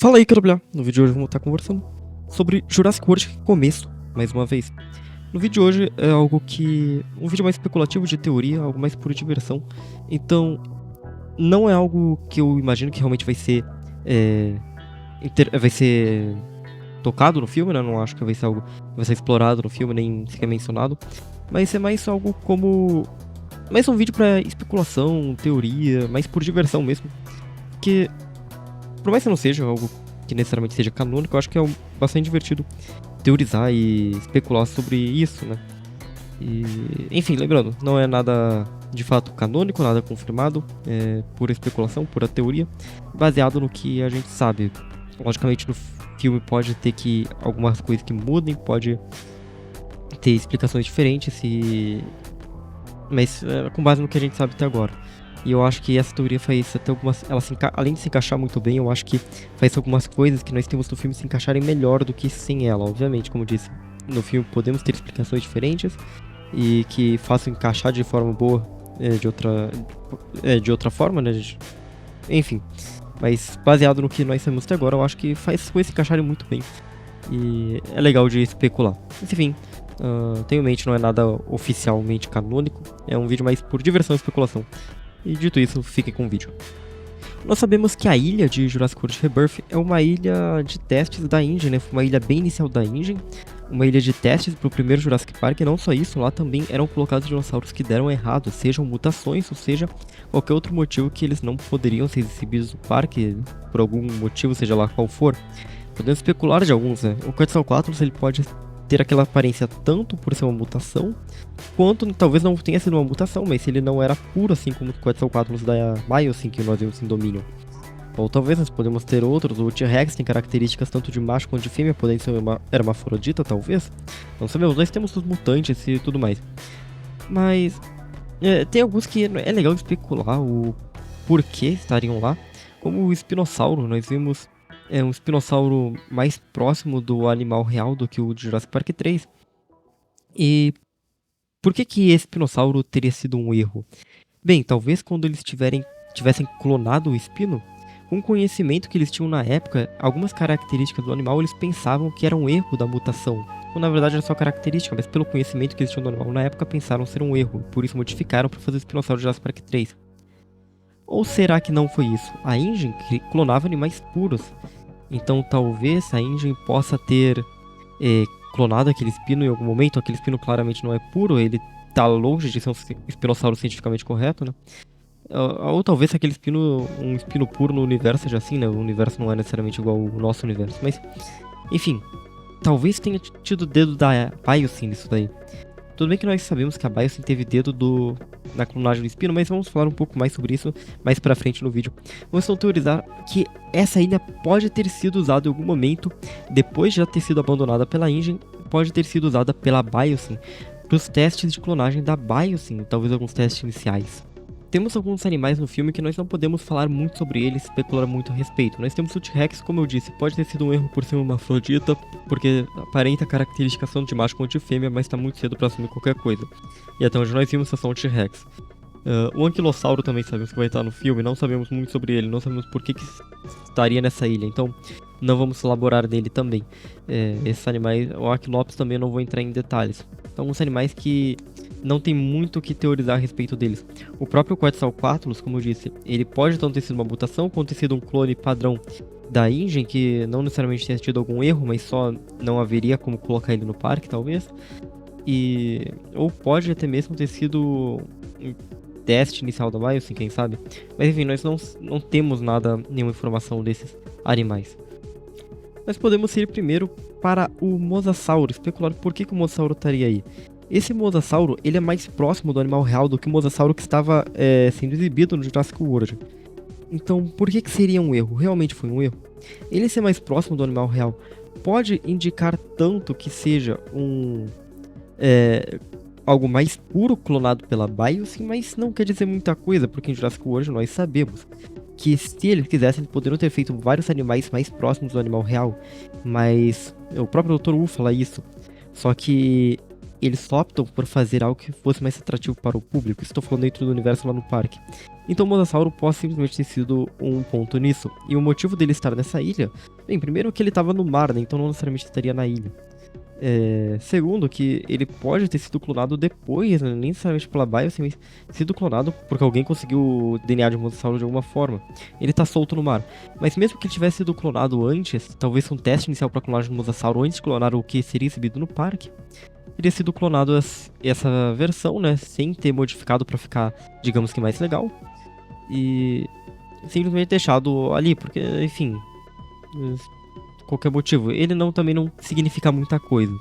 Fala aí, Carolha. No vídeo de hoje vamos estar conversando sobre Jurassic World Começo, mais uma vez. No vídeo de hoje é algo que... um vídeo mais especulativo de teoria, algo mais por diversão. Então, não é algo que eu imagino que realmente vai ser... vai ser tocado no filme, né? Não acho que vai ser algo que vai ser explorado no filme, nem sequer mencionado. Mas é mais algo como... mais um vídeo pra especulação, teoria, mais por diversão mesmo. Porque... por mais que não seja algo que necessariamente seja canônico, eu acho que é bastante divertido teorizar e especular sobre isso, né? E, enfim, lembrando, não é nada de fato canônico, nada confirmado, é pura especulação, pura teoria, baseado no que a gente sabe. Logicamente no filme pode ter que algumas coisas que mudem, pode ter explicações diferentes, mas com base no que a gente sabe até agora. E eu acho que essa teoria faz até algumas... além de se encaixar muito bem, eu acho que faz algumas coisas que nós temos no filme se encaixarem melhor do que sem ela. Obviamente, como disse, no filme podemos ter explicações diferentes e que façam encaixar de forma boa de outra forma, né? Enfim, mas baseado no que nós temos até agora, eu acho que faz as coisas se encaixarem muito bem. E é legal de especular. Mas, enfim, tenho em mente, não é nada oficialmente canônico, é um vídeo mais por diversão e especulação. E dito isso, fiquem com o vídeo. Nós sabemos que a ilha de Jurassic World Rebirth é uma ilha de testes da Engine, né? Foi uma ilha bem inicial da Engine, uma ilha de testes para o primeiro Jurassic Park, e não só isso, lá também eram colocados dinossauros que deram errado, sejam mutações, ou seja, qualquer outro motivo que eles não poderiam ser exibidos no parque, por algum motivo, seja lá qual for. Podemos especular de alguns, né? O Quetzalcoatlus, ele pode ter aquela aparência tanto por ser uma mutação, quanto talvez não tenha sido uma mutação, mas se ele não era puro assim como o Quetzalcoatlus da Miocene que nós vimos em Dominion. Ou talvez nós podemos ter outros, o T-Rex tem características tanto de macho quanto de fêmea, podendo ser uma hermafrodita talvez. Não sabemos, nós temos os mutantes e tudo mais. Mas tem alguns que é legal especular o porquê estariam lá, como o espinossauro. Nós vimos um espinossauro mais próximo do animal real do que o de Jurassic Park 3. E por que esse espinossauro teria sido um erro? Bem, talvez quando eles tivessem clonado o espino, com o conhecimento que eles tinham na época, algumas características do animal eles pensavam que era um erro da mutação. Ou na verdade era só característica, mas pelo conhecimento que eles tinham do animal na época pensaram ser um erro, por isso modificaram para fazer o espinossauro de Jurassic Park 3. Ou será que não foi isso? A Engine clonava animais puros, então talvez a Engine possa ter clonado aquele espino em algum momento. Aquele espino claramente não é puro, ele tá longe de ser um espinossauro cientificamente correto, né? Ou talvez aquele espino, um espino puro no universo seja assim, né? O universo não é necessariamente igual ao nosso universo, mas... enfim, talvez tenha tido o dedo da Biosyn nisso daí. Tudo bem que nós sabemos que a Biosyn teve dedo na clonagem do espino, mas vamos falar um pouco mais sobre isso mais pra frente no vídeo. Vamos então teorizar que essa ilha pode ter sido usada em algum momento, depois de já ter sido abandonada pela Engine, pode ter sido usada pela Biosyn para os testes de clonagem da Biosyn, talvez alguns testes iniciais. Temos alguns animais no filme que nós não podemos falar muito sobre eles, especular muito a respeito. Nós temos o T-Rex, como eu disse, pode ter sido um erro por ser uma afrodita, porque aparenta características tanto de macho quanto de fêmea, mas está muito cedo para assumir qualquer coisa. E até onde nós vimos é só um T-Rex. O Anquilossauro também sabemos que vai estar no filme, não sabemos muito sobre ele, não sabemos por que estaria nessa ilha, então não vamos elaborar nele também. Esses animais, o Arquilopes também eu não vou entrar em detalhes. Então, alguns animais que não tem muito o que teorizar a respeito deles. O próprio Quetzalcoatlus, como eu disse, ele pode tanto ter sido uma mutação, quanto ter sido um clone padrão da Engine, que não necessariamente tenha tido algum erro, mas só não haveria como colocar ele no parque, talvez. Ou pode até mesmo ter sido um teste inicial da Biosyn, quem sabe. Mas enfim, nós não temos nenhuma informação desses animais. Nós podemos ir primeiro para o Mosasauro, especular por que o Mosasauro estaria aí. Esse Mosasauro, ele é mais próximo do animal real do que o Mosasauro que estava sendo exibido no Jurassic World. Então, por que seria um erro? Realmente foi um erro? Ele ser mais próximo do animal real pode indicar tanto que seja algo mais puro clonado pela Biosyn, mas não quer dizer muita coisa, porque em Jurassic World nós sabemos que se eles quisessem, eles poderiam ter feito vários animais mais próximos do animal real, mas o próprio Dr. Wu fala isso. Só que eles optam por fazer algo que fosse mais atrativo para o público. Estou falando dentro do universo lá no parque. Então o Mosasauro pode simplesmente ter sido um ponto nisso. E o motivo dele estar nessa ilha, bem, primeiro que ele estava no mar, né? Então não necessariamente estaria na ilha. Segundo, que ele pode ter sido clonado depois, né? Nem necessariamente pela Biosyn, mas sido clonado porque alguém conseguiu o DNA de um Mosasauro de alguma forma. Ele tá solto no mar. Mas mesmo que ele tivesse sido clonado antes, talvez um teste inicial para clonagem do Mosasauro antes de clonar o que seria exibido no parque, teria sido clonado essa versão, né? Sem ter modificado para ficar, digamos que, mais legal. E simplesmente deixado ali, porque, enfim, qualquer motivo. Ele também não significa muita coisa.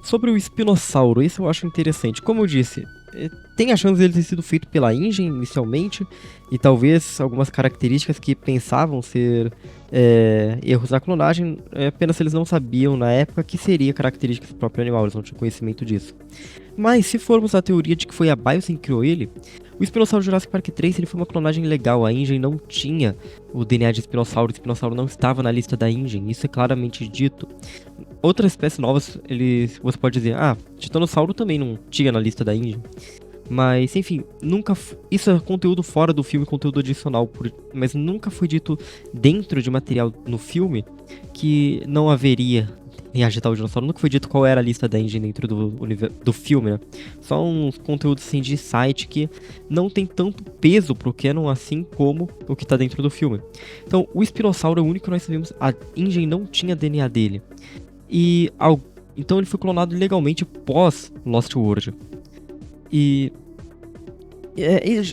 Sobre o Espinossauro, isso eu acho interessante. Como eu disse, tem a chance dele ter sido feito pela InGen inicialmente, e talvez algumas características que pensavam ser erros da clonagem, apenas eles não sabiam na época que seria características do próprio animal, eles não tinham conhecimento disso. Mas se formos à teoria de que foi a Biosyn que criou ele, o Espinossauro Jurassic Park 3 ele foi uma clonagem legal, a InGen não tinha o DNA de Espinossauro, o Espinossauro não estava na lista da InGen, isso é claramente dito. Outras espécies novas, você pode dizer, Titanossauro também não tinha na lista da InGen. Mas, enfim, isso é conteúdo fora do filme, conteúdo adicional, mas nunca foi dito dentro de material no filme que não haveria em Agitar o Dinossauro. Nunca foi dito qual era a lista da InGen dentro do filme, né? Só uns conteúdos assim de site que não tem tanto peso pro canon assim como o que tá dentro do filme. Então, o Espinossauro é o único que nós sabemos, a InGen não tinha DNA dele. Então ele foi clonado legalmente pós Lost World. E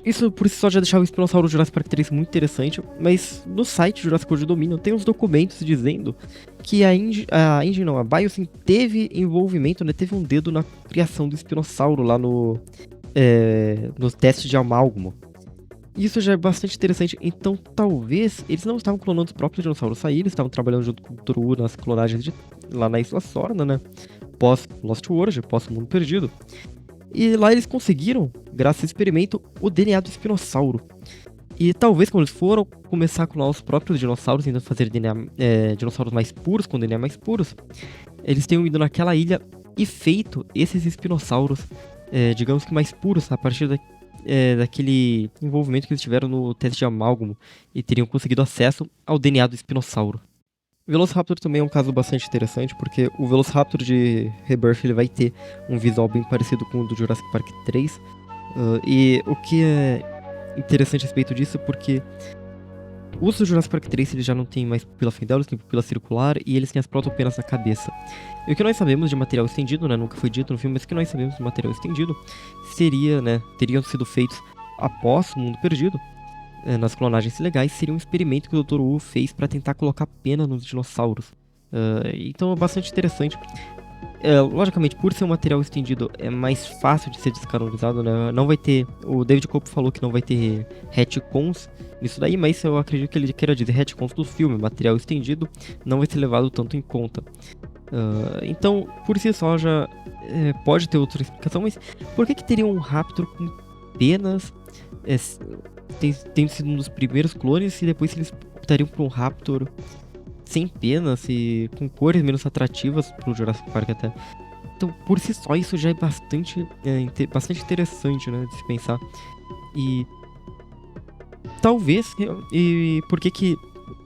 isso por si só já deixava o Espinossauro Jurassic Park 3 muito interessante, mas no site Jurassic World Dominion tem uns documentos dizendo que a Biosyn teve envolvimento, né, teve um dedo na criação do Espinossauro lá no teste de amálgama. Isso já é bastante interessante, então talvez eles não estavam clonando os próprios dinossauros sair, eles estavam trabalhando junto com o Dr. Wu nas clonagens lá na Isla Sorna, né, pós Lost World, pós Mundo Perdido. E lá eles conseguiram, graças ao experimento, o DNA do espinossauro. E talvez quando eles foram começar a clonar os próprios dinossauros, tentando fazer dinossauros mais puros, com DNA mais puros, eles tenham ido naquela ilha e feito esses espinossauros, digamos que mais puros, a partir daquele envolvimento que eles tiveram no teste de amálgama e teriam conseguido acesso ao DNA do espinossauro. O Velociraptor também é um caso bastante interessante, porque o Velociraptor de Rebirth ele vai ter um visual bem parecido com o do Jurassic Park 3. E o que é interessante a respeito disso é porque os do Jurassic Park 3 eles já não têm mais pupila fendal, eles têm pupila circular e eles têm as protopenas na cabeça. E o que nós sabemos de material estendido, né, nunca foi dito no filme, mas o que nós sabemos de material estendido seria, né, teriam sido feitos após o Mundo Perdido. Nas clonagens legais, seria um experimento que o Dr. Wu fez para tentar colocar pena nos dinossauros. Então é bastante interessante. Logicamente, por ser um material estendido, é mais fácil de ser descanonizado, né? Não vai ter... O David Cope falou que não vai ter retcons nisso daí, mas eu acredito que ele queira dizer retcons do filme. Material estendido não vai ser levado tanto em conta. Então, por si só, já pode ter outra explicação, mas por que teria um Raptor com penas... Tem sido um dos primeiros clones e depois eles optariam por um Raptor sem penas e com cores menos atrativas pro Jurassic Park até. Então, por si só, isso já é bastante interessante, né, de se pensar. E talvez, por que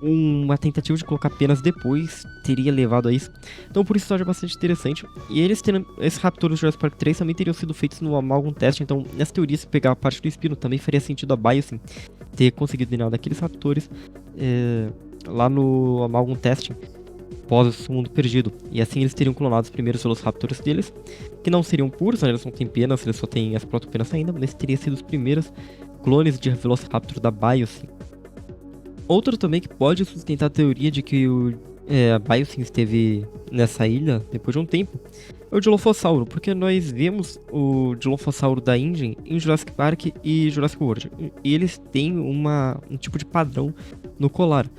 uma tentativa de colocar penas depois teria levado a isso. Então por isso já é bastante interessante. E esses Raptors do Jurassic Park 3 também teriam sido feitos no Amalgam Test. Então nessa teoria, se pegar a parte do espino, também faria sentido a Biosyn ter conseguido o DNA daqueles Raptors lá no Amalgam Test pós o Mundo Perdido. E assim eles teriam clonado os primeiros Velociraptors deles, que não seriam puros, né? Eles não têm penas, eles só têm as protopenas ainda, mas teriam sido os primeiros clones de Velociraptor da Biosyn. Outro também que pode sustentar a teoria de que a Biosyn esteve nessa ilha depois de um tempo é o Dilophosauro, porque nós vemos o Dilophosauro da InGen em Jurassic Park e Jurassic World, e eles têm um tipo de padrão no colar.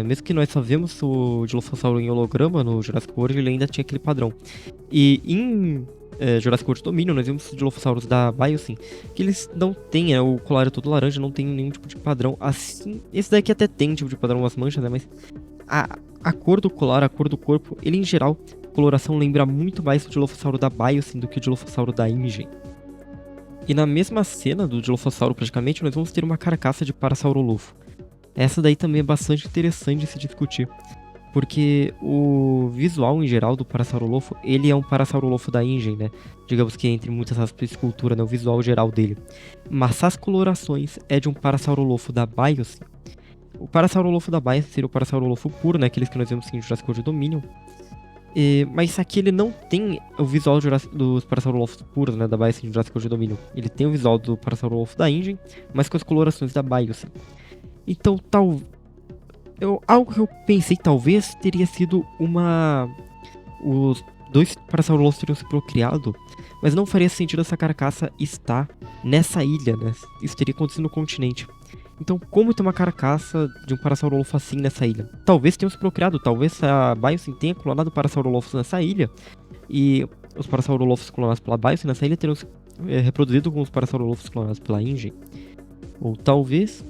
Mesmo que nós só vemos o Dilophosauro em holograma no Jurassic World, ele ainda tinha aquele padrão. E em Jurassic World Dominion, nós vimos os Dilophosauros da Biosyn, que eles não têm, o colar é todo laranja, não tem nenhum tipo de padrão. Assim, esse daqui até tem um tipo de padrão, umas manchas, né, mas a cor do colar, a cor do corpo, ele em geral coloração lembra muito mais o Dilophosauro da Biosyn do que o Dilophosauro da InGen. E na mesma cena do Dilophosauro, praticamente, nós vamos ter uma carcaça de Parasaurolopho. Essa daí também é bastante interessante de se discutir, porque o visual em geral do Parasaurolopho, ele é um Parasaurolopho da InGen, né? Digamos que entre muitas aspas de escultura, né? O visual geral dele. Mas as colorações é de um Parasaurolopho da Biosyn. O Parasaurolopho da Biosyn seria o Parasaurolopho puro, né? Aqueles que nós vemos em Jurassic World Dominion. Mas aqui ele não tem o visual dos Parasaurolophos puros, né? Da Biosyn em Jurassic World Dominion. Ele tem o visual do Parasaurolopho da InGen, mas com as colorações da Biosyn. Então, algo que eu pensei talvez teria sido os dois Parasaurolophos teriam se procriado, mas não faria sentido essa carcaça estar nessa ilha, né? Isso teria acontecido no continente. Então, como ter uma carcaça de um Parasaurolopho assim nessa ilha? Talvez tenham se procriado, talvez a Biosyn tenha clonado Parasaurolophos nessa ilha, e os Parasaurolophos clonados pela Biosyn nessa ilha teriam se reproduzido com os Parasaurolophos clonados pela InGen. Ou talvez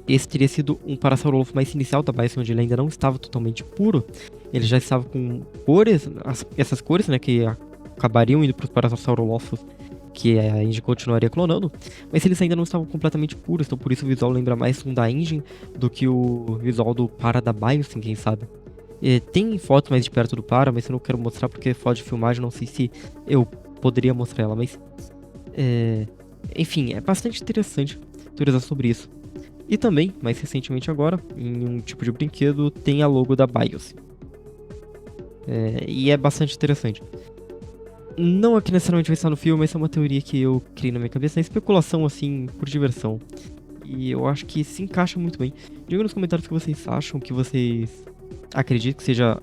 esse teria sido um Parasaurolopho mais inicial da Biosyn, onde ele ainda não estava totalmente puro. Ele já estava com cores, essas cores, né, que acabariam indo para os Parasaurolophos que a InGen continuaria clonando, mas eles ainda não estavam completamente puros, então por isso o visual lembra mais um da InGen do que o visual do Para da Biosyn, quem sabe. Tem fotos mais de perto do Para, mas eu não quero mostrar porque é foto de filmagem, não sei se eu poderia mostrar ela, mas... enfim, é bastante interessante teorizar sobre isso. E também, mais recentemente agora, em um tipo de brinquedo, tem a logo da Biosyn. E é bastante interessante. Não aqui necessariamente vai estar no filme, mas é uma teoria que eu criei na minha cabeça, é especulação assim, por diversão. E eu acho que se encaixa muito bem. Diga nos comentários o que vocês acham, que vocês acreditam que seja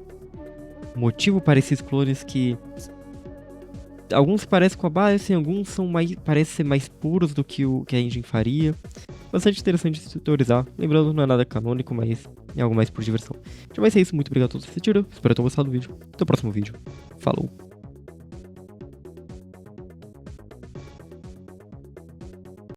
motivo para esses clones que... Alguns parecem com a Biosyn, alguns parecem ser mais puros do que o que a InGen faria. Bastante interessante de se teorizar. Lembrando, não é nada canônico, mas é algo mais por diversão. Já vai ser isso, muito obrigado a todos que assistiram. Espero que tenham gostado do vídeo. Até o próximo vídeo. Falou!